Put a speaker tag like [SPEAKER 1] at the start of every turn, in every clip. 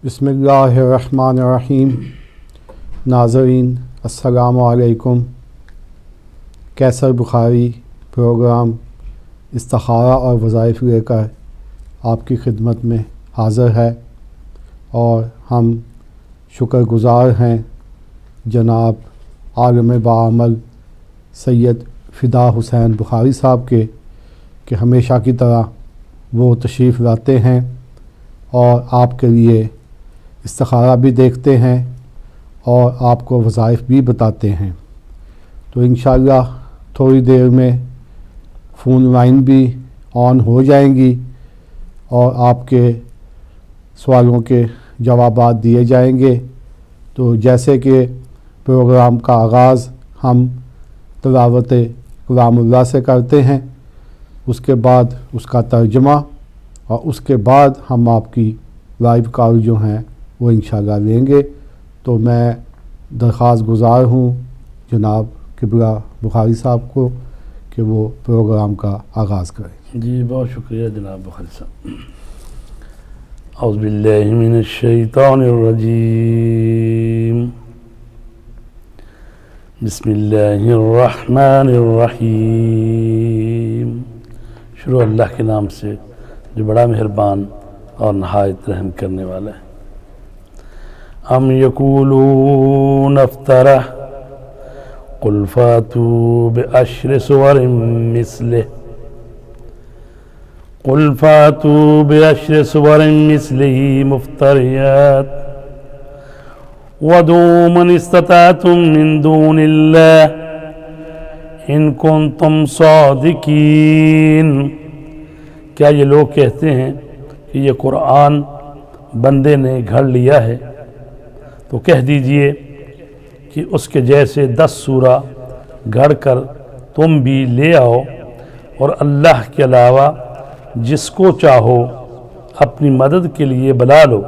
[SPEAKER 1] بسم اللہ الرحمن الرحیم۔ ناظرین السلام علیکم۔ کیسر بخاری پروگرام استخارہ اور وظائف لے کر آپ کی خدمت میں حاضر ہے، اور ہم شکر گزار ہیں جناب عالم باعمل سید فدا حسین بخاری صاحب کے کہ ہمیشہ کی طرح وہ تشریف لاتے ہیں اور آپ کے لیے استخارہ بھی دیکھتے ہیں اور آپ کو وظائف بھی بتاتے ہیں۔ تو انشاءاللہ تھوڑی دیر میں فون لائن بھی آن ہو جائیں گی اور آپ کے سوالوں کے جوابات دیے جائیں گے۔ تو جیسے کہ پروگرام کا آغاز ہم تلاوت کلام اللہ سے کرتے ہیں، اس کے بعد اس کا ترجمہ، اور اس کے بعد ہم آپ کی لائیو کال جو ہیں وہ انشاءاللہ لیں گے۔ تو میں درخواست گزار ہوں جناب قبلہ بخاری صاحب کو کہ وہ پروگرام کا آغاز کریں۔
[SPEAKER 2] جی بہت شکریہ جناب بخاری صاحب۔ اعوذ باللہ من الشیطان الرجیم، بسم اللہ الرحمن الرحیم۔ شروع اللہ کے نام سے جو بڑا مہربان اور نہایت رحم کرنے والا ہے۔ ام یقولون افترہ قل فاتوا بعشر سور مثلہ قل فاتوا بعشر سور مثلہ مفتریات وادعوا من استطعتم من دون اللہ ان کنتم صادقین۔ کیا یہ لوگ کہتے ہیں کہ یہ قرآن بندے نے گھڑ لیا ہے؟ تو کہہ دیجئے کہ اس کے جیسے 10 سورہ گھڑ کر تم بھی لے آؤ، اور اللہ کے علاوہ جس کو چاہو اپنی مدد کے لیے بلا لو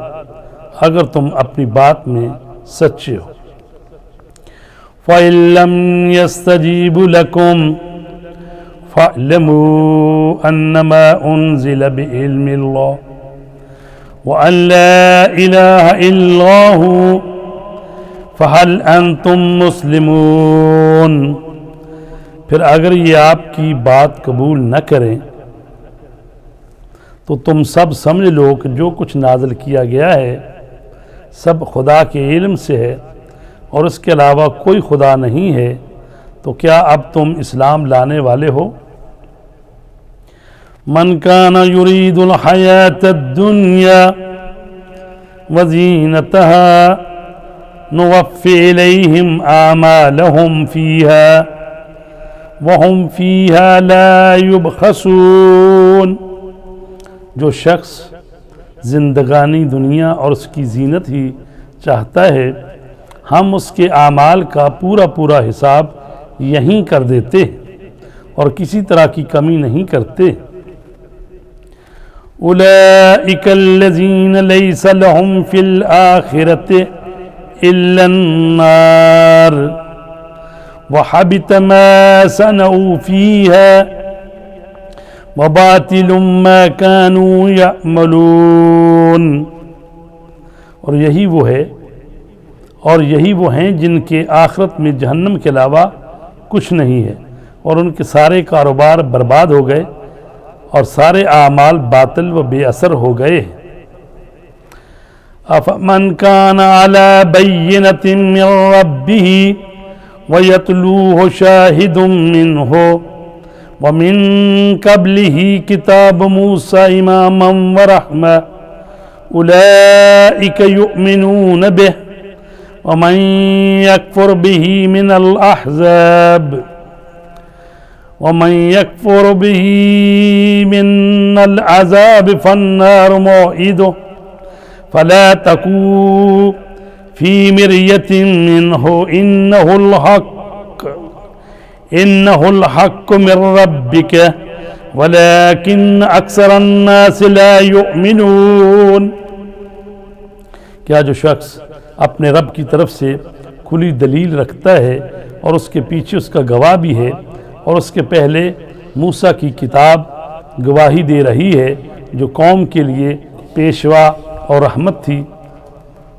[SPEAKER 2] اگر تم اپنی بات میں سچے ہو۔ فَإِن لَّمْ يَسْتَجِيبُوا لَكُمْ فَاعْلَمُوا أَنَّمَا أُنزِلَ بِعِلْمِ اللَّهِ وَأَن لَّا إِلَٰهَ إِلَّا هُوَ فَهَلْ أَنتُم مُّسْلِمُونَ۔ پھر اگر یہ آپ کی بات قبول نہ کریں تو تم سب سمجھ لو کہ جو کچھ نازل کیا گیا ہے سب خدا کے علم سے ہے، اور اس کے علاوہ کوئی خدا نہیں ہے، تو کیا اب تم اسلام لانے والے ہو؟ من کان یرید الحیاۃ الدنیا وزینتها نوفی الیہم اعمالہم فیہا وہم فیہا لا یبخسون۔ جو شخص زندگانی دنیا اور اس کی زینت ہی چاہتا ہے، ہم اس کے اعمال کا پورا حساب یہیں کر دیتے اور کسی طرح کی کمی نہیں کرتے۔ اولئک الذین لیس لہم فی الآخرۃ الا النار وحبط ما صنعوا فیہا وباطل ما كانوا یعملون۔ اور یہی وہ ہیں جن کے آخرت میں جہنم کے علاوہ کچھ نہیں ہے، اور ان کے سارے کاروبار برباد ہو گئے اور سارے اعمال باطل و بے اثر ہو گئے۔ افمن کان علی بینۃ من ربہ ویتلوہ شاہد منہ ومن قبلہ کتاب موسیٰ اماما ورحمہ اولئک یؤمنون بہ ومن یکفر بہ من العذاب فالنار موعدہ فلا تکو فی مریۃ منہ انہ الحق من ربک ولکن اکثر الناس لا یؤمنون۔ کیا جو شخص اپنے رب کی طرف سے کھلی دلیل رکھتا ہے اور اس کے پیچھے اس کا گواہ بھی ہے، اور اس کے پہلے موسیٰ کی کتاب گواہی دے رہی ہے جو قوم کے لیے پیشوا اور رحمت تھی،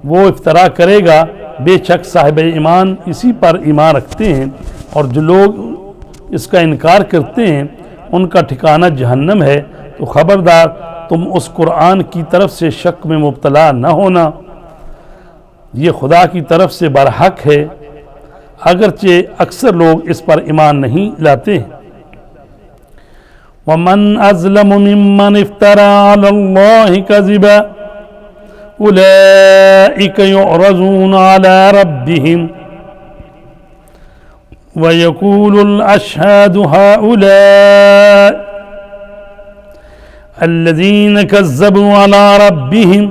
[SPEAKER 2] وہ افطرا کرے گا، بے شک صاحب ایمان اسی پر ایمان رکھتے ہیں، اور جو لوگ اس کا انکار کرتے ہیں ان کا ٹھکانہ جہنم ہے۔ تو خبردار تم اس قرآن کی طرف سے شک میں مبتلا نہ ہونا، یہ خدا کی طرف سے برحق ہے، اگرچہ اکثر لوگ اس پر ایمان نہیں لاتے ہیں۔ وَمَنْ أَظْلَمُ مِمَّنِ افْتَرَى عَلَى اللَّهِ كَذِبًا أُولَئِكَ يُعْرَضُونَ عَلَى رَبِّهِمْ وَيَقُولُ الْأَشْهَادُ هَؤُلَاءِ الَّذِينَ كَذَّبُوا عَلَى رَبِّهِمْ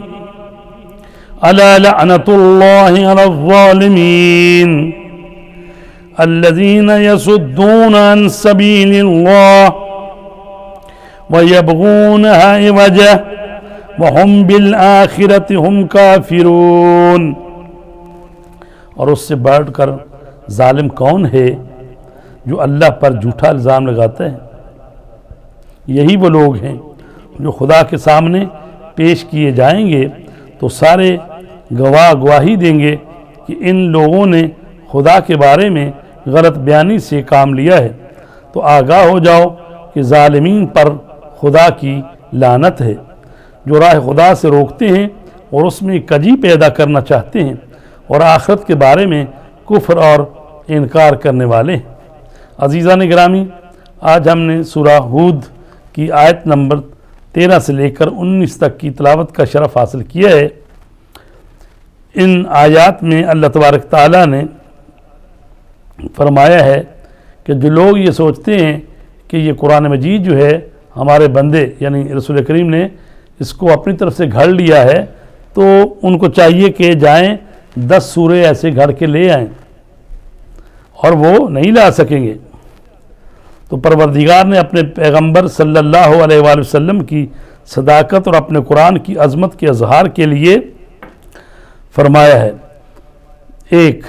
[SPEAKER 2] أَلَا لَعْنَةُ اللَّهِ عَلَى الظَّالِمِينَ الَّذِينَ يَصُدُّونَ عَنْ سَبِيلِ اللَّهِ وَيَبْغُونَهَا عِوَجًا وَهُمْ بِالْآخِرَةِ هُمْ كَافِرُونَ۔ اور اس سے بڑھ کر ظالم کون ہے جو اللہ پر جھوٹا الزام لگاتا ہے؟ یہی وہ لوگ ہیں جو خدا کے سامنے پیش کیے جائیں گے تو سارے گواہ گواہی دیں گے کہ ان لوگوں نے خدا کے بارے میں غلط بیانی سے کام لیا ہے۔ تو آگاہ ہو جاؤ کہ ظالمین پر خدا کی لعنت ہے، جو راہ خدا سے روکتے ہیں اور اس میں کجی پیدا کرنا چاہتے ہیں اور آخرت کے بارے میں کفر اور انکار کرنے والے ہیں۔ عزیزان گرامی، آج ہم نے سورہ ہود کی آیت نمبر 13 سے لے کر 19 تک کی تلاوت کا شرف حاصل کیا ہے۔ ان آیات میں اللہ تبارک تعالیٰ نے فرمایا ہے کہ جو لوگ یہ سوچتے ہیں کہ یہ قرآن مجید جو ہے ہمارے بندے یعنی رسول کریم نے اس کو اپنی طرف سے گھڑ لیا ہے، تو ان کو چاہیے کہ جائیں 10 سورے ایسے گھڑ کے لے آئیں، اور وہ نہیں لا سکیں گے۔ تو پروردگار نے اپنے پیغمبر صلی اللہ علیہ وآلہ وسلم کی صداقت اور اپنے قرآن کی عظمت کے اظہار کے لیے فرمایا ہے، 1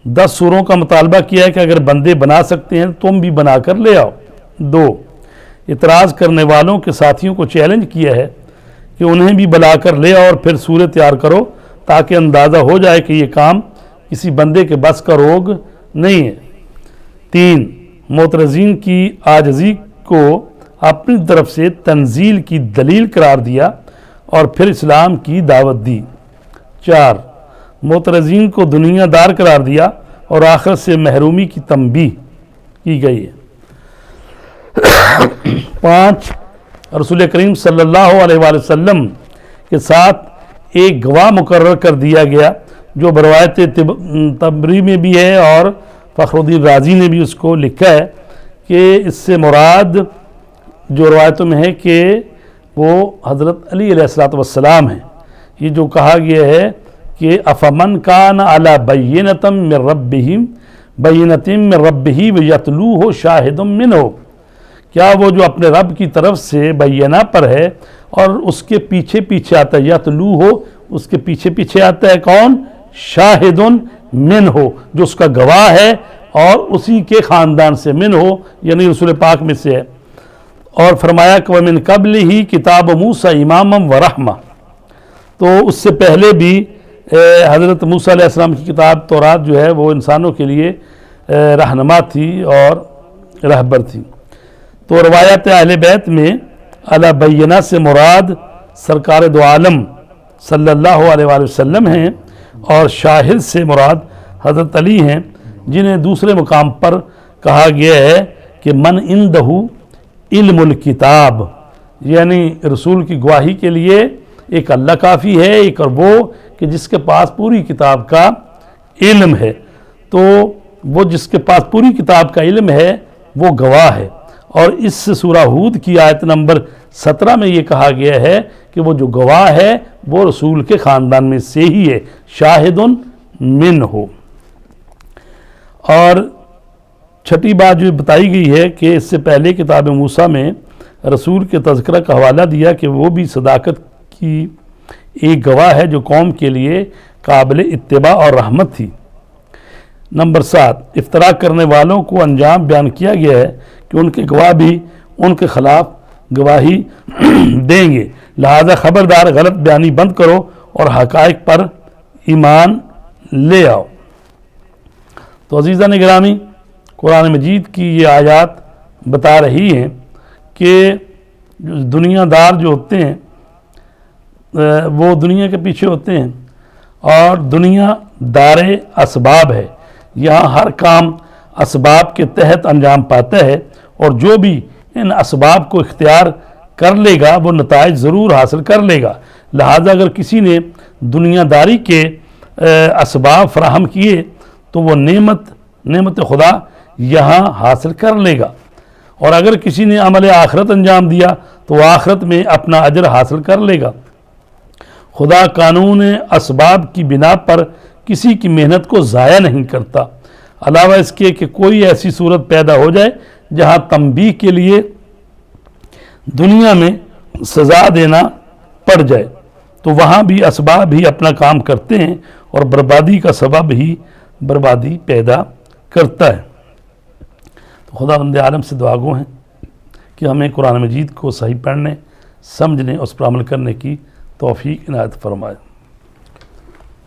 [SPEAKER 2] 10 سوروں کا مطالبہ کیا ہے کہ اگر بندے بنا سکتے ہیں تم بھی بنا کر لے آؤ۔ 2 اعتراض کرنے والوں کے ساتھیوں کو چیلنج کیا ہے کہ انہیں بھی بلا کر لے آؤ اور پھر سورہ تیار کرو تاکہ اندازہ ہو جائے کہ یہ کام کسی بندے کے بس کا روگ نہیں ہے۔ 3 معترضین کی عاجزی کو اپنی طرف سے تنزیل کی دلیل قرار دیا اور پھر اسلام کی دعوت دی۔ 4 معترضین کو دنیا دار قرار دیا اور آخرت سے محرومی کی تنبیہ کی گئی ہے۔ 5 رسول کریم صلی اللہ علیہ وآلہ وسلم کے ساتھ ایک گواہ مقرر کر دیا گیا جو بروایت طبری میں بھی ہے اور فخر الدین رازی نے بھی اس کو لکھا ہے کہ اس سے مراد جو روایتوں میں ہے کہ وہ حضرت علی علیہ السلام ہیں۔ یہ جو کہا گیا ہے کہ افمن کان علی بینۃ من ربہ ویتلوہ شاہد منہ، کیا وہ جو اپنے رب کی طرف سے بینہ پر ہے اور اس کے پیچھے پیچھے آتا ہے، یتلوہ اس کے پیچھے پیچھے آتا ہے کون؟ شاہد منہ، جو اس کا گواہ ہے اور اسی کے خاندان سے، منہ یعنی رسول پاک میں سے ہے۔ اور فرمایا کہ وَمِن قَبْلِهِ کتاب موسیٰ اماما ورحمہ، تو اس سے پہلے بھی حضرت موسیٰ علیہ السلام کی کتاب تورات جو ہے وہ انسانوں کے لیے رہنما تھی اور رہبر تھی۔ تو روایت اہل بیت میں علی بینہ سے مراد سرکار دو عالم صلی اللہ علیہ وآلہ وسلم ہیں، اور شاہد سے مراد حضرت علی ہیں، جنہیں دوسرے مقام پر کہا گیا ہے کہ من عندہ علم الکتاب، یعنی رسول کی گواہی کے لیے ایک اللہ کافی ہے، ایک اور وہ کہ جس کے پاس پوری کتاب کا علم ہے۔ تو وہ جس کے پاس پوری کتاب کا علم ہے وہ گواہ ہے۔ اور اس سورہ ہود کی آیت نمبر 17 میں یہ کہا گیا ہے کہ وہ جو گواہ ہے وہ رسول کے خاندان میں سے ہی ہے، شاہد منہ۔ اور چھٹی بات جو بتائی گئی ہے کہ اس سے پہلے کتاب موسیٰ میں رسول کے تذکرہ کا حوالہ دیا کہ وہ بھی صداقت کی ایک گواہ ہے جو قوم کے لیے قابل اتباع اور رحمت تھی۔ نمبر 7 افتراء کرنے والوں کو انجام بیان کیا گیا ہے کہ ان کے گواہ بھی ان کے خلاف گواہی دیں گے، لہذا خبردار غلط بیانی بند کرو اور حقائق پر ایمان لے آؤ۔ تو عزیزان گرامی، قرآن مجید کی یہ آیات بتا رہی ہیں کہ دنیا دار جو ہوتے ہیں وہ دنیا کے پیچھے ہوتے ہیں، اور دنیا دار اسباب ہے، یہاں ہر کام اسباب کے تحت انجام پاتا ہے، اور جو بھی ان اسباب کو اختیار کر لے گا وہ نتائج ضرور حاصل کر لے گا۔ لہٰذا اگر کسی نے دنیا داری کے اسباب فراہم کیے تو وہ نعمت خدا یہاں حاصل کر لے گا، اور اگر کسی نے عمل آخرت انجام دیا تو وہ آخرت میں اپنا اجر حاصل کر لے گا۔ خدا قانون اسباب کی بنا پر کسی کی محنت کو ضائع نہیں کرتا، علاوہ اس کے کہ کوئی ایسی صورت پیدا ہو جائے جہاں تنبیہ کے لیے دنیا میں سزا دینا پڑ جائے تو وہاں بھی اسباب ہی اپنا کام کرتے ہیں، اور بربادی کا سبب ہی بربادی پیدا کرتا ہے۔ تو خدا بند عالم سے دعا گو ہیں کہ ہمیں قرآن مجید کو صحیح پڑھنے، سمجھنے، اس پر عمل کرنے کی توفیق عنایت فرمائے۔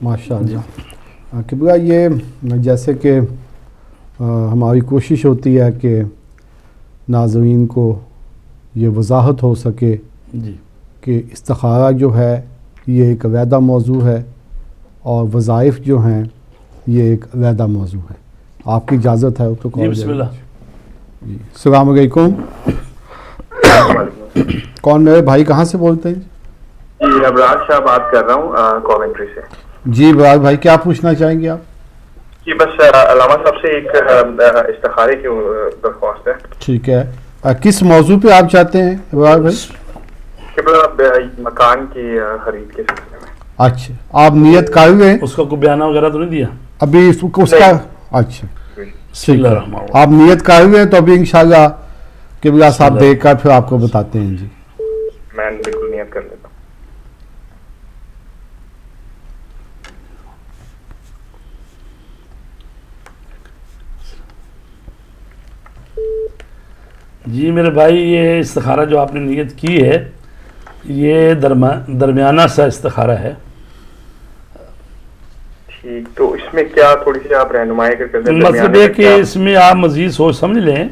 [SPEAKER 1] ماشاء اللہ۔ قبلہ یہ جیسے کہ ہماری کوشش ہوتی ہے کہ ناظرین کو یہ وضاحت ہو سکے
[SPEAKER 2] جی
[SPEAKER 1] کہ استخارہ جو ہے یہ ایک علیحدہ موضوع ہے اور وظائف جو ہیں یہ ایک علیحدہ موضوع ہے۔ آپ کی اجازت ہے تو
[SPEAKER 2] جی بسم اللہ۔
[SPEAKER 1] جی السلام علیکم۔ کون میرے بھائی کہاں سے بولتے ہیں؟
[SPEAKER 3] جی ابراج شاہ بات کر رہا ہوں کوونٹری سے۔
[SPEAKER 1] جی ابراج بھائی کیا پوچھنا چاہیں گے آپ؟
[SPEAKER 3] جی بس علامہ صاحب سے ایک استخارے کی درخواست ہے۔
[SPEAKER 1] ٹھیک ہے، کس موضوع پہ آپ چاہتے ہیں ابراج بھائی؟
[SPEAKER 3] کہ مکان کی خرید کے سلسلے میں۔
[SPEAKER 1] اچھا، آپ نیت کر ہوئے ہیں؟
[SPEAKER 2] اس کا کوئی بیانہ وغیرہ تو نہیں دیا
[SPEAKER 1] ابھی اس کا؟ اچھا
[SPEAKER 2] بسم اللہ الرحمن الرحیم۔
[SPEAKER 1] آپ نیت کر ہوئے ہیں تو ابھی انشاءاللہ قبلہ صاحب دیکھ کر پھر آپ کو بتاتے ہیں۔ جی
[SPEAKER 3] میں بالکل نیت کر لیتا ہوں۔
[SPEAKER 2] جی میرے بھائی، یہ استخارہ جو آپ نے نیت کی ہے یہ درمیانہ سا استخارہ ہے۔
[SPEAKER 3] ٹھیک، تو اس میں کیا تھوڑی سی آپ رہنمائی کر دیں؟
[SPEAKER 2] مطلب یہ کہ اس میں آپ مزید سوچ سمجھ لیں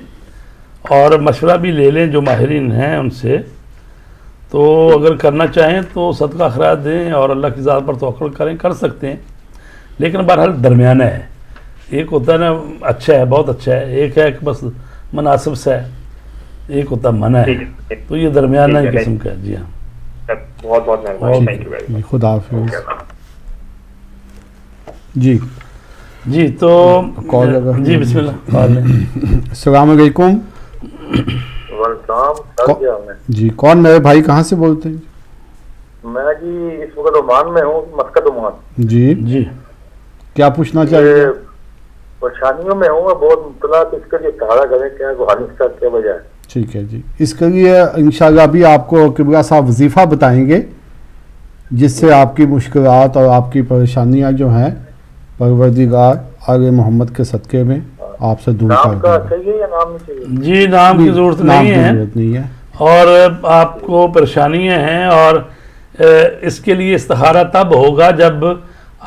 [SPEAKER 2] اور مشورہ بھی لے لیں جو ماہرین ہیں ان سے، تو اگر کرنا چاہیں تو صدقہ خیرات دیں اور اللہ کی ذات پر توکل کریں، کر سکتے ہیں، لیکن بہرحال درمیانہ ہے۔ ایک ہوتا ہے نا اچھا ہے، بہت اچھا ہے، ایک ہے کہ بس مناسب سا ہے، ایک ہوتا منع ہے، تو یہ درمیانہ قسم کا ہے۔ جی ہاں،
[SPEAKER 3] بہت بہت مہربانی، تھینک یو ویری مچ۔
[SPEAKER 1] خدا حافظ۔ جی
[SPEAKER 2] جی تو جی بسم اللہ کال لیں۔
[SPEAKER 1] السلام علیکم۔ جی کون میرے بھائی کہاں سے بولتے ہیں؟
[SPEAKER 3] میں جی اس وقت عمان میں ہوں، مسقط عمان۔
[SPEAKER 1] جی
[SPEAKER 2] جی
[SPEAKER 1] کیا پوچھنا چاہیے؟
[SPEAKER 3] پریشانیوں میں ہوں، بہت مبتلا، تو اس کا یہ سہارا کریں، کیا روحانی کا کیا وجہ ہے؟
[SPEAKER 1] ٹھیک ہے جی، اس کے لیے انشاءاللہ ابھی آپ کو قبلہ صاحب وظیفہ بتائیں گے جس سے آپ کی مشکلات اور آپ کی پریشانیاں جو ہیں پروردگار آل محمد کے صدقے میں آپ سے دور کر
[SPEAKER 3] نام کا
[SPEAKER 1] دے گا۔
[SPEAKER 3] چاہیے یا نام نہیں چاہیے؟
[SPEAKER 2] جی نام کی ضرورت
[SPEAKER 1] نام
[SPEAKER 2] نہیں
[SPEAKER 1] کی
[SPEAKER 2] ہے،
[SPEAKER 1] ضرورت نہیں ہے۔
[SPEAKER 2] اور آپ کو پریشانیاں ہیں، اور اس کے لیے استخارہ تب ہوگا جب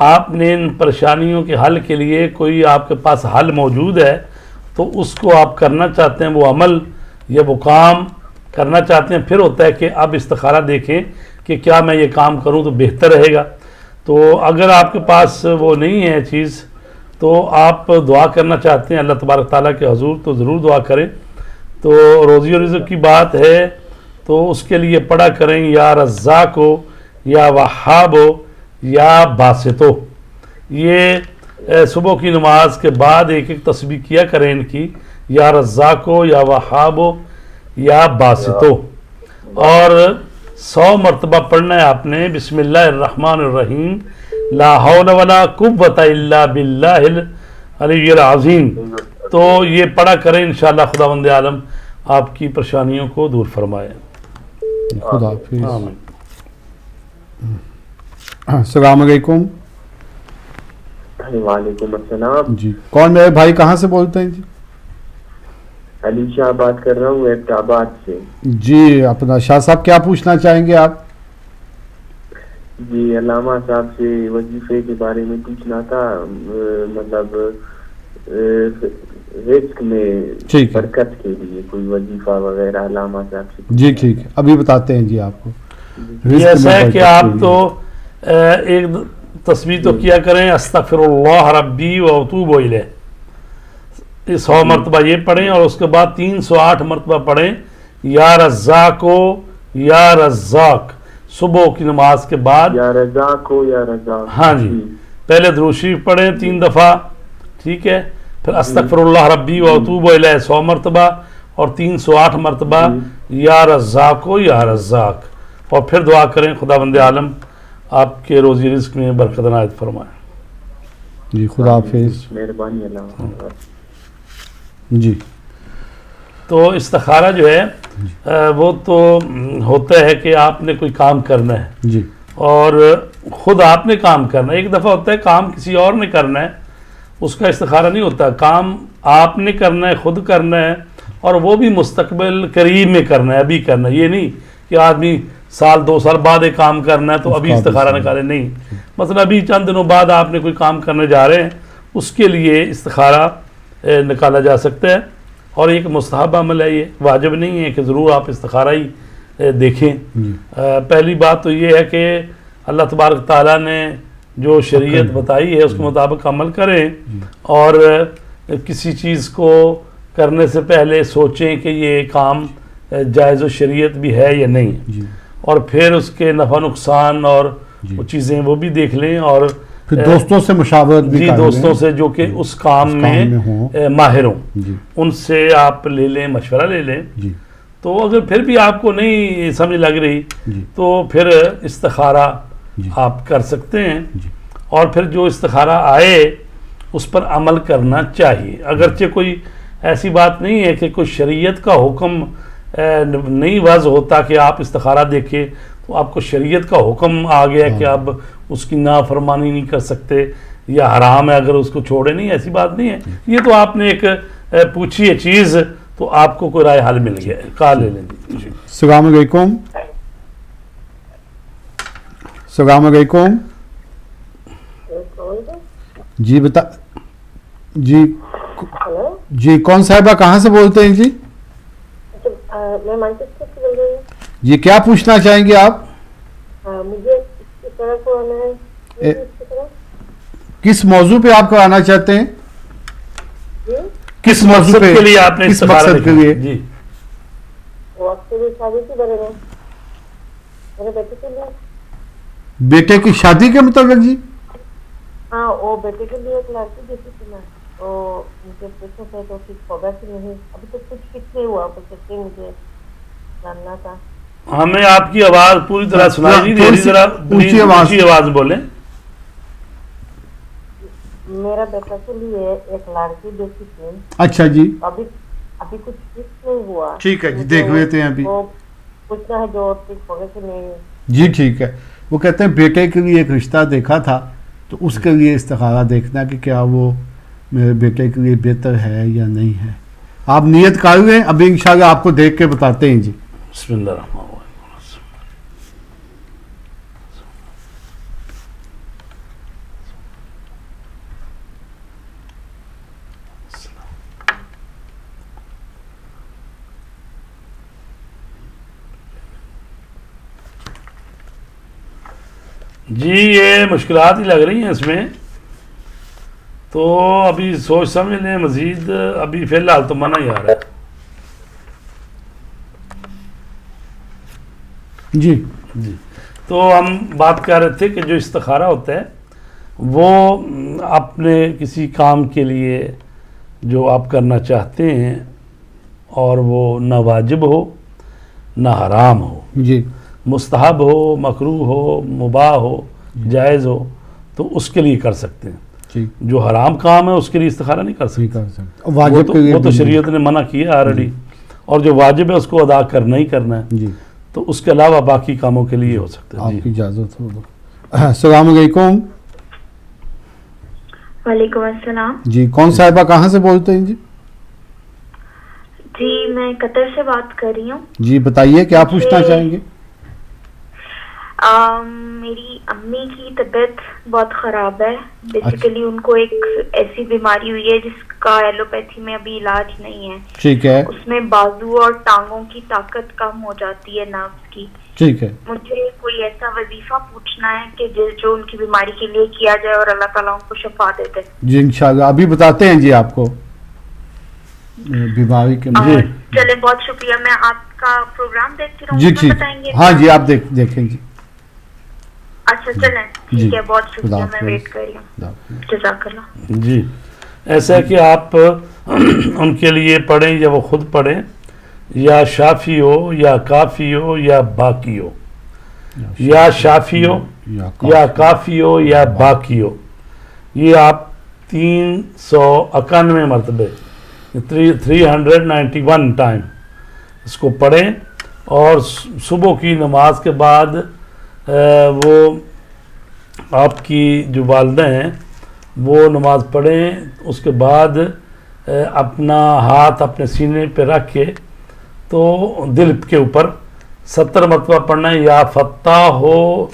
[SPEAKER 2] آپ نے ان پریشانیوں کے حل کے لیے کوئی آپ کے پاس حل موجود ہے تو اس کو آپ کرنا چاہتے ہیں، وہ عمل یا وہ کام کرنا چاہتے ہیں، پھر ہوتا ہے کہ اب استخارہ دیکھیں کہ کیا میں یہ کام کروں تو بہتر رہے گا۔ تو اگر آپ کے پاس وہ نہیں ہے چیز تو آپ دعا کرنا چاہتے ہیں اللہ تبارک تعالیٰ کے حضور تو ضرور دعا کریں۔ تو روزی و رزق کی بات ہے تو اس کے لیے پڑھا کریں یا رزاق ہو یا وہاب ہو یا باسطو۔ یہ صبح کی نماز کے بعد ایک ایک تسبیح کیا کریں ان کی، یا رزاق ہو یا وہاب ہو یا باسطو، اور 100 مرتبہ پڑھنا ہے آپ نے بسم اللہ الرحمن الرحیم، لا حول ولا قوت الا باللہ العلی العظیم۔ تو یہ پڑھا کریں، انشاءاللہ خداوند عالم آپ کی پریشانیوں کو دور فرمائے۔
[SPEAKER 1] خدا حافظ۔
[SPEAKER 2] آمین۔
[SPEAKER 1] السلام علیکم۔
[SPEAKER 3] وعلیکم السلام۔
[SPEAKER 1] جی کون میرے بھائی کہاں سے بولتے ہیں؟ جی
[SPEAKER 3] علی شاہ بات کر رہا ہوں ایبٹ آباد سے۔
[SPEAKER 1] جی اپنا شاہ صاحب کیا پوچھنا چاہیں گے آپ؟
[SPEAKER 3] جی علامہ صاحب سے وظیفے کے بارے میں پوچھنا تھا، مطلب رزق میں
[SPEAKER 1] ٹھیک ہے
[SPEAKER 3] برکت کے لیے کوئی وظیفہ وغیرہ علامہ صاحب سے
[SPEAKER 1] جی ٹھیک ہے ابھی بتاتے ہیں جی آپ کو
[SPEAKER 2] یہ ایسا ہے کہ آپ تو ایک تصویر تو کیا کریں استغفر اللہ ربی و اتوب الیہ، 100 مرتبہ یہ پڑھیں، اور اس کے بعد 308 مرتبہ پڑھیں یا رزاقو یا رزاق، صبح کی نماز کے بعد
[SPEAKER 3] یا رزاق ہو یا رزاق.
[SPEAKER 2] ہاں جی پہلے درود شریف پڑھیں 3 دفعہ، ٹھیک ہے، پھر استغفر اللہ ربی و اتوب الیہ 100 مرتبہ اور 308 مرتبہ یا رزاق و یا رزاق، اور پھر دعا کریں خدا بند عالم آپ کے روزی رزق میں برکت عنایت فرمائے.
[SPEAKER 1] جی خدا حافظ.
[SPEAKER 3] مہربانی علامہ.
[SPEAKER 1] جی
[SPEAKER 2] تو استخارہ جو ہے وہ تو ہوتا ہے کہ آپ نے کوئی کام کرنا ہے
[SPEAKER 1] جی
[SPEAKER 2] اور خود آپ نے کام کرنا ہے. ایک دفعہ ہوتا ہے کام کسی اور نے کرنا ہے، اس کا استخارہ نہیں ہوتا. کام آپ نے کرنا ہے، خود کرنا ہے، اور وہ بھی مستقبل قریب میں کرنا ہے، ابھی کرنا ہے. یہ نہیں کہ آدمی سال 2 سال بعد ایک کام کرنا ہے تو ابھی استخارہ نکالے، نہیں. مثلا ابھی چند دنوں بعد آپ نے کوئی کام کرنے جا رہے ہیں، اس کے لیے استخارہ نکالا جا سکتا ہے، اور ایک مستحب عمل ہے، یہ واجب نہیں ہے کہ ضرور آپ استخارہ ہی دیکھیں. پہلی بات تو یہ ہے کہ اللہ تبارک تعالیٰ نے جو شریعت بتائی ہے اس کے مطابق عمل کریں، اور کسی چیز کو کرنے سے پہلے سوچیں کہ یہ کام جائز و شریعت بھی ہے یا نہیں، اور پھر اس کے نفع نقصان اور وہ چیزیں وہ بھی دیکھ لیں، اور
[SPEAKER 1] پھر دوستوں سے مشاورت بھی کر لیں،
[SPEAKER 2] دوستوں سے جو کہ اس کام میں ماہر ہوں ان سے آپ لے لیں، مشورہ لے لیں. تو اگر پھر بھی آپ کو نہیں سمجھ لگ رہی تو پھر استخارہ آپ کر سکتے ہیں، اور پھر جو استخارہ آئے اس پر عمل کرنا چاہیے. اگرچہ کوئی ایسی بات نہیں ہے کہ کوئی شریعت کا حکم نہیں وضع ہوتا کہ آپ استخارہ دیکھیں تو آپ کو شریعت کا حکم آ گیا کہ اب اس کی نافرمانی نہیں کر سکتے یا حرام ہے اگر اس کو چھوڑے، نہیں، ایسی بات نہیں ہے. یہ تو آپ نے ایک پوچھی ہے چیز تو آپ کو کوئی رائے حل مل گیا ہے. کال لے لیں.
[SPEAKER 1] السلام علیکم. السلام علیکم. جی بتا جی جی کون صاحبہ کہاں سے بولتے ہیں؟ جی
[SPEAKER 4] میں مانچسٹر سے بول رہی ہوں.
[SPEAKER 1] جی کیا پوچھنا چاہیں گے آپ؟
[SPEAKER 4] مجھے اس کی طرف آنا ہے.
[SPEAKER 1] کس موضوع پہ آپ کرانا چاہتے ہیں؟
[SPEAKER 2] کس مقصد کے لیے آپ نے
[SPEAKER 1] کس مقصد کے لیے؟
[SPEAKER 2] جی
[SPEAKER 4] وہ آپ کے لیے شادی کے بارے میں، میرے بیٹے کے لیے.
[SPEAKER 1] بیٹے کی شادی کے متعلق؟ جی
[SPEAKER 4] ہاں وہ بیٹے کے لیے ایک لڑکی دیکھی تھی میں، تو مجھے پوچھنا تھا تو فکس ہوگا کہ نہیں. ابھی تو کچھ فکس نہیں ہوا، بس ایسے مجھے جاننا تھا.
[SPEAKER 2] ہمیں آپ کی آواز پوری طرح سنائی نہیں دے رہی، ذرا اونچی آواز بولیں.
[SPEAKER 4] میرا بیٹا کے لیے ایک لڑکی دیکھی تھی.
[SPEAKER 1] اچھا جی
[SPEAKER 4] ابھی کچھ فکس نہیں ہوا.
[SPEAKER 1] ٹھیک ہے جی دیکھ لیتے ہیں. ابھی
[SPEAKER 4] وہ پوچھنا ہے جو فکس ہوگا کہ نہیں.
[SPEAKER 1] جی ٹھیک ہے. وہ کہتے ہیں بیٹے کے لیے ایک رشتہ دیکھا تھا تو اس کے لیے استخارہ دیکھنا کہ کیا وہ میرے بیٹے کے لیے بہتر ہے یا نہیں ہے. آپ نیت کر لیں، ابھی انشاءاللہ آپ کو دیکھ کے بتاتے ہیں. جی
[SPEAKER 2] بسم اللہ الرحمن الرحیم. جی یہ مشکلات ہی لگ رہی ہیں اس میں، تو ابھی سوچ سمجھ لیں مزید. ابھی فی الحال تو منع ہی آ رہا ہے.
[SPEAKER 1] جی
[SPEAKER 2] جی تو ہم بات کر رہے تھے کہ جو استخارہ ہوتا ہے وہ اپنے کسی کام کے لیے جو آپ کرنا چاہتے ہیں اور وہ نہ واجب ہو نہ حرام ہو،
[SPEAKER 1] جی
[SPEAKER 2] مستحب ہو، مکروہ ہو، مباح ہو، جائز ہو، تو اس کے لیے کر سکتے ہیں. جو حرام کام ہے اس کے لیے استخارہ نہیں کر سکتے. وہ تو شریعت نے منع کیا آلریڈی، اور جو واجب ہے اس کو ادا کرنا ہی کرنا ہے.
[SPEAKER 1] جی
[SPEAKER 2] تو اس کے علاوہ باقی کاموں کے لیے ہو سکتا ہے.
[SPEAKER 1] آپ کی اجازت ہو. السلام علیکم.
[SPEAKER 5] وعلیکم السلام.
[SPEAKER 1] جی کون صاحبہ کہاں سے بولتے ہیں؟ جی
[SPEAKER 5] جی میں قطر سے بات کر رہی ہوں.
[SPEAKER 1] جی بتائیے کیا پوچھنا چاہیں گے؟
[SPEAKER 5] میری امی کی طبیعت بہت خراب ہے. بیسیکلی ان کو ایک ایسی بیماری ہوئی ہے جس کا ایلوپیتھی میں ابھی علاج نہیں ہے.
[SPEAKER 1] ٹھیک ہے.
[SPEAKER 5] اس میں بازو اور ٹانگوں کی طاقت کم ہو جاتی ہے نروز کی.
[SPEAKER 1] ٹھیک ہے.
[SPEAKER 5] مجھے کوئی ایسا وظیفہ پوچھنا ہے کہ جو ان کی بیماری کے لیے کیا جائے اور اللہ تعالیٰ ان کو شفا دے دے.
[SPEAKER 1] جی انشاءاللہ ابھی بتاتے ہیں جی آپ کو بیماری کے.
[SPEAKER 5] چلے بہت شکریہ. میں آپ کا پروگرام دیکھتی رہوں.
[SPEAKER 1] جی ٹھیک.
[SPEAKER 5] بتائیں گے.
[SPEAKER 1] ہاں جی آپ دیکھیں جی.
[SPEAKER 5] اچھا چلیں ٹھیک ہے. بہت شکریہ. میں ویٹ کر رہی ہوں. جزاک اللہ.
[SPEAKER 2] جی ایسا ہے کہ آپ ان کے لیے پڑھیں یا وہ خود پڑھیں, یا شافی ہو یا کافی ہو یا باقی ہو, یا شافی ہو یا کافی ہو یا باقی ہو. یہ آپ 391 مرتبے 391 ٹائم اس کو پڑھیں, اور صبح کی نماز کے بعد وہ آپ کی جو والدہ ہیں وہ نماز پڑھیں. اس کے بعد اپنا ہاتھ اپنے سینے پہ رکھ کے تو دل کے اوپر 70 مرتبہ پڑھنا ہے, یا فتح ہو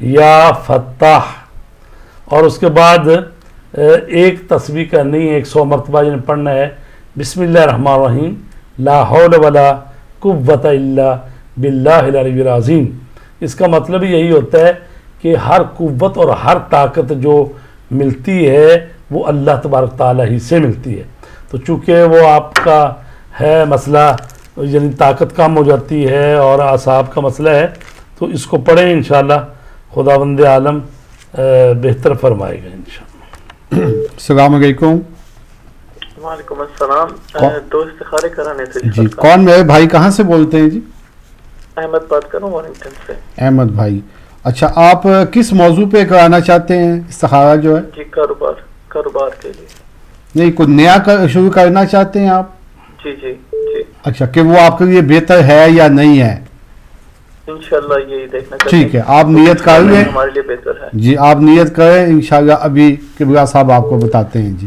[SPEAKER 2] یا فتح. اور اس کے بعد ایک تسبیح کرنی ہے 100 مرتبہ جنہیں پڑھنا ہے بسم اللہ الرحمن الرحیم لا حول ولا قوت الا باللہ العلی العظیم. اس کا مطلب یہی ہوتا ہے کہ ہر قوت اور ہر طاقت جو ملتی ہے وہ اللہ تبارک تعالیٰ ہی سے ملتی ہے. تو چونکہ وہ آپ کا ہے مسئلہ, یعنی طاقت کم ہو جاتی ہے اور اعصاب کا مسئلہ ہے, تو اس کو پڑھیں انشاءاللہ خداوند عالم بہتر فرمائے گا انشاءاللہ.
[SPEAKER 1] السلام علیکم.
[SPEAKER 3] وعلیکم السلام. دو استخارے کرانے تھے
[SPEAKER 1] جی. کون میرے بھائی کہاں سے بولتے ہیں جی؟
[SPEAKER 3] احمد بات کر رہا ہوں وارنگٹن سے.
[SPEAKER 1] احمد بھائی, اچھا آپ کس موضوع پہ کرانا چاہتے ہیں استخارہ جو ہے؟
[SPEAKER 3] جی کاروبار کے لیے.
[SPEAKER 1] نہیں کچھ نیا شروع کرنا چاہتے ہیں آپ؟
[SPEAKER 3] جی جی جی.
[SPEAKER 1] اچھا کہ وہ آپ کے لیے بہتر ہے یا نہیں ہے؟
[SPEAKER 3] انشاءاللہ یہی دیکھنا چاہتے ہیں.
[SPEAKER 1] ٹھیک ہے آپ نیت کر لیں.
[SPEAKER 3] ہمارے لیے بہتر ہے.
[SPEAKER 1] جی آپ نیت کریں انشاءاللہ. ابھی قبلہ صاحب آپ کو بتاتے ہیں جی.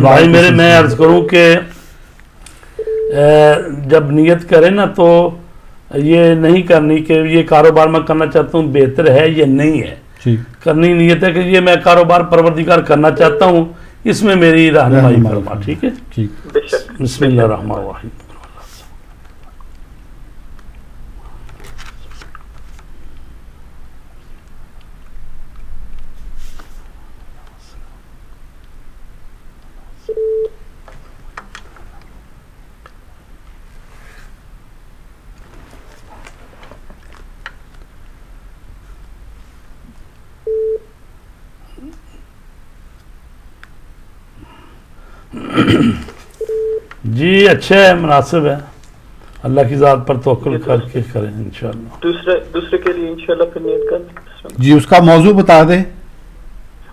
[SPEAKER 2] بھائی میں عرض کروں کہ جب نیت کریں نا تو یہ نہیں کرنی کہ یہ کاروبار میں کرنا چاہتا ہوں بہتر ہے یا نہیں ہے. کرنی نیت ہے کہ یہ میں کاروبار پروردگار کرنا چاہتا ہوں, اس میں میری رہنمائی فرما. ٹھیک ہے. بسم اللہ الرحمن الرحیم. جی اچھا ہے, مناسب ہے. اللہ کی ذات پر توکل کر کے کریں انشاءاللہ.
[SPEAKER 3] دوسرے کے لیے انشاءاللہ پھر نیت کریں.
[SPEAKER 1] جی اس کا موضوع بتا دیں.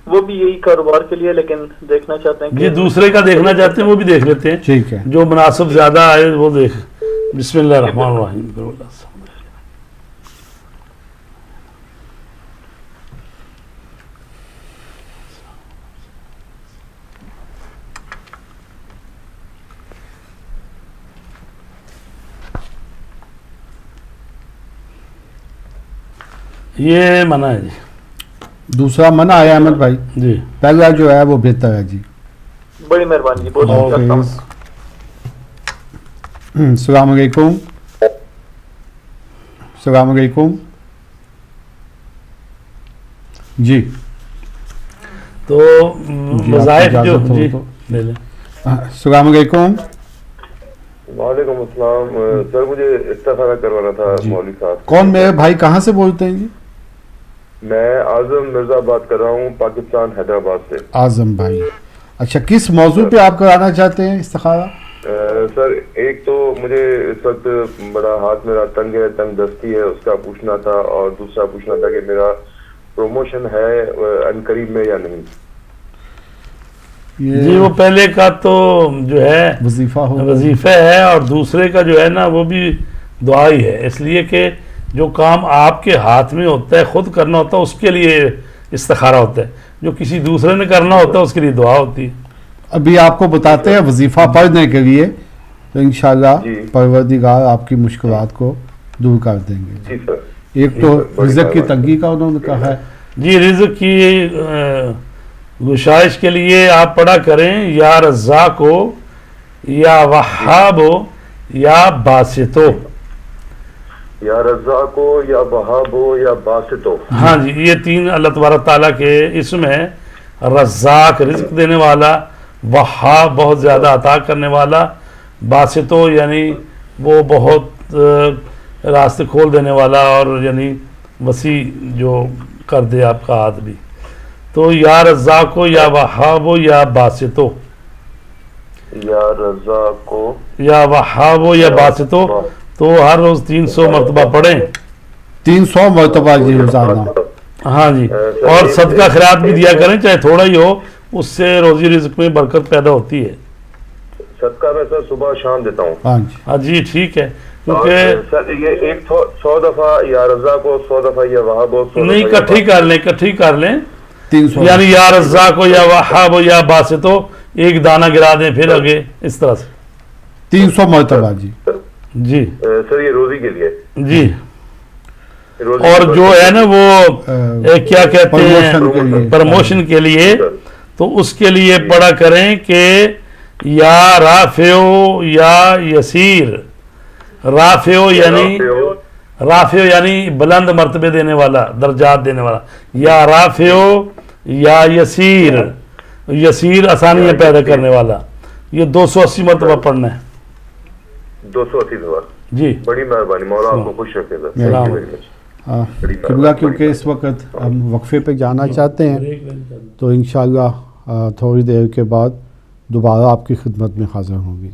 [SPEAKER 3] وہ بھی یہی کاروبار کے لیے لیکن دیکھنا چاہتے ہیں.
[SPEAKER 2] جی دوسرے کا دیکھنا چاہتے ہیں وہ بھی دیکھ لیتے ہیں.
[SPEAKER 1] ٹھیک ہے.
[SPEAKER 2] جو مناسب زیادہ آئے وہ دیکھ. بسم اللہ الرحمن الرحیم. یہ منع ہے جی.
[SPEAKER 1] دوسرا منع ہے احمد بھائی
[SPEAKER 2] جی.
[SPEAKER 1] پہلا جو ہے وہ بہتر ہے جی.
[SPEAKER 3] بڑی مہربانی.
[SPEAKER 1] السلام علیکم. السلام علیکم. جی
[SPEAKER 2] تو وظائف جو جی لے لیں.
[SPEAKER 1] السلام علیکم.
[SPEAKER 6] وعلیکم السلام. سر مجھے استخارہ کروانا تھا مولوی صاحب.
[SPEAKER 1] کون میرے بھائی کہاں سے بولتے ہیں جی؟
[SPEAKER 6] میں اعظم مرزا بات کر رہا ہوں پاکستان حیدرآباد سے.
[SPEAKER 1] اعظم بھائی اچھا کس موضوع پہ آپ کرانا چاہتے ہیں استخارہ؟
[SPEAKER 6] سر ایک تو مجھے اس وقت بڑا ہاتھ میرا تنگ ہے, تنگ دستی ہے, اس کا پوچھنا تھا, اور دوسرا پوچھنا تھا کہ میرا پروموشن ہے ان قریب میں یا نہیں.
[SPEAKER 2] جی وہ پہلے کا تو جو ہے وظیفہ ہے, اور دوسرے کا جو ہے نا وہ بھی دعا ہی ہے. اس لیے کہ جو کام آپ کے ہاتھ میں ہوتا ہے خود کرنا ہوتا ہے اس کے لیے استخارہ ہوتا ہے, جو کسی دوسرے نے کرنا ہوتا ہے اس کے لیے دعا ہوتی ہے.
[SPEAKER 1] ابھی آپ کو بتاتے ہیں وظیفہ پڑھنے کے لیے, تو انشاءاللہ پروردگار آپ کی مشکلات کو دور کر دیں گے.
[SPEAKER 6] جی سر.
[SPEAKER 1] ایک تو رزق کی تنگی کا انہوں نے کہا ہے،
[SPEAKER 2] جی رزق کی گشائش کے لیے آپ پڑھا کریں یا رزاق ہو یا وہاب ہو یا باسط ہو.
[SPEAKER 6] یا رزاق ہو یا وہاب ہو یا باسط ہو.
[SPEAKER 2] ہاں جی یہ تین اللہ تبارک تعالیٰ کے اسم ہے. رزاق رزق دینے والا، وہاب بہت زیادہ عطا کرنے والا، باسط ہو یعنی وہ بہت راستے کھول دینے والا اور یعنی وسیع جو کر دے آپ کا ہاتھ بھی. تو یا رزاق ہو یا وہاب ہو یا باسط ہو،
[SPEAKER 6] یا رزاق ہو
[SPEAKER 2] یا وہاب ہو یا باسط ہو. تو ہر روز 300 مرتبہ پڑھیں.
[SPEAKER 1] 300 مرتبہ جی روزانہ.
[SPEAKER 2] ہاں جی اور صدقہ خیرات بھی دیا کریں چاہے تھوڑا ہی ہو، اس سے روزی رزق میں برکت پیدا ہوتی ہے.
[SPEAKER 6] صدقہ میں سر صبح شام دیتا ہوں.
[SPEAKER 1] ہاں جی
[SPEAKER 2] ہاں جی ٹھیک ہے
[SPEAKER 6] اور
[SPEAKER 2] کیونکہ
[SPEAKER 6] سر یہ ایک 100 دفعہ یا رزاق ہو، 100 دفعہ یا وہاب ہو، 100
[SPEAKER 2] نہیں
[SPEAKER 6] دفعہ یا
[SPEAKER 2] اکٹھی کر لیں
[SPEAKER 1] 300
[SPEAKER 2] یعنی یا رزاق ہو یا وہاب ہو یا باسط ہو ایک دانہ گرا دیں پھر آگے اس طرح سے.
[SPEAKER 1] 300 مرتبہ جی.
[SPEAKER 2] جی
[SPEAKER 6] سر یہ روزی کے لیے.
[SPEAKER 2] جی
[SPEAKER 6] روزی
[SPEAKER 2] اور جو ہے نا وہ کیا کہتے ہیں
[SPEAKER 1] پروموشن کے لیے.
[SPEAKER 2] پروموشن کے لیے تو اس کے لیے پڑھا کریں کہ یا رافع یا یسیر. رافع یعنی بلند مرتبے دینے والا، درجات دینے والا. یا رافع یا یسیر، یسیر آسانیاں پیدا کرنے والا. یہ 280 مرتبہ پڑھنا ہے.
[SPEAKER 6] 280 دفعہ.
[SPEAKER 2] جی
[SPEAKER 6] بڑی مہربانی، مولا آپ کو خوش رکھے گا.
[SPEAKER 2] السلام
[SPEAKER 1] قبلہ کیونکہ اس وقت ہم وقفے پہ جانا چاہتے ہیں تو انشاءاللہ تھوڑی دیر کے بعد دوبارہ آپ کی خدمت میں حاضر ہوں گی.